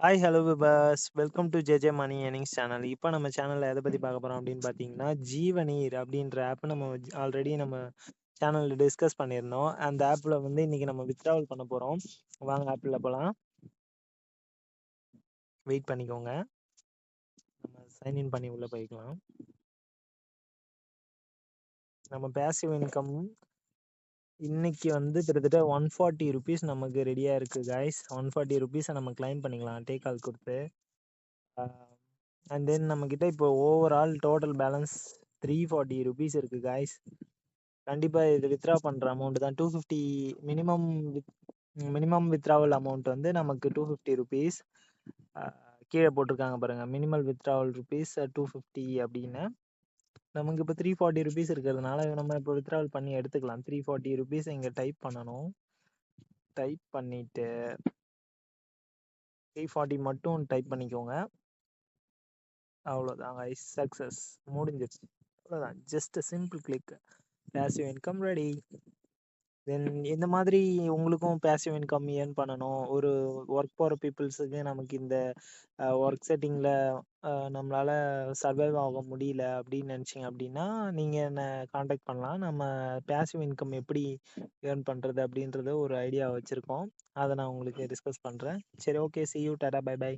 Hi hello விபாஸ் welcome to JJ money earnings channel. இப்போ நம்ம சேனலில் எதை பற்றி பார்க்க போகிறோம் அப்படின்னு பார்த்தீங்கன்னா, ஜீவநீர் அப்படின்ற ஆப் நம்ம ஆல்ரெடி நம்ம சேனலில் டிஸ்கஸ் பண்ணியிருந்தோம். அந்த ஆப்பில் வந்து இன்றைக்கி நம்ம வித்ட்ராவல் பண்ண போகிறோம். வாங்க ஆப்பில் போகலாம். வெயிட் பண்ணிக்கோங்க, நம்ம சைன்இன் பண்ணி உள்ளே போய்க்கலாம். நம்ம பேசிவ் இன்கம் இன்னைக்கு வந்து கிட்டத்தட்ட 140 ருபீஸ் நமக்கு ரெடியாக இருக்குது காய்ஸ். 140 ருபீஸை நம்ம கிளைம் பண்ணிக்கலாம் டேக் கால் கொடுத்து. அண்ட் தென் நம்மக்கிட்ட இப்போ ஓவரால் டோட்டல் பேலன்ஸ் 340 ருபீஸ் இருக்குது காய்ஸ். கண்டிப்பாக இது வித்ட்ரா பண்ணுற அமௌண்ட் தான் 250. மினிமம் வித்ட்ராவல் அமௌண்ட் வந்து நமக்கு 250 ருபீஸ். கீழே போட்டிருக்காங்க பாருங்கள், மினிமல் வித்ட்ராவல் ருபீஸ் 250 அப்படின்னு. நமக்கு இப்போ 340 ருபீஸ் இருக்கிறதுனால நம்ம இப்போ வித்ட்ராவல் பண்ணி எடுத்துக்கலாம். 340 ருபீஸ் இங்கே டைப் பண்ணணும். டைப் பண்ணிவிட்டு 340 மட்டும் டைப் பண்ணிக்கோங்க. அவ்வளோதான் கைஸ், சக்ஸஸ் முடிஞ்சிருச்சு. அவ்வளோதான், just simple click, passive income ready. Then இந்த மாதிரி உங்களுக்கும் பேசிவ் இன்கம் ஏர்ன் பண்ணணும், ஒரு ஒர்க் போகிற பீப்புள்ஸுக்கு நமக்கு இந்த ஒர்க் செட்டிங்கில் நம்மளால் சர்வைவ் ஆக முடியல அப்படின்னு நினச்சிங்க அப்படின்னா நீங்கள் என்னை காண்டாக்ட் பண்ணலாம். நம்ம பேசிவ் இன்கம் எப்படி ஏர்ன் பண்ணுறது அப்படின்றத ஒரு ஐடியா வச்சுருக்கோம். அதை நான் உங்களுக்கு டிஸ்கஸ் பண்ணுறேன். சரி, okay, see you, tata, bye by.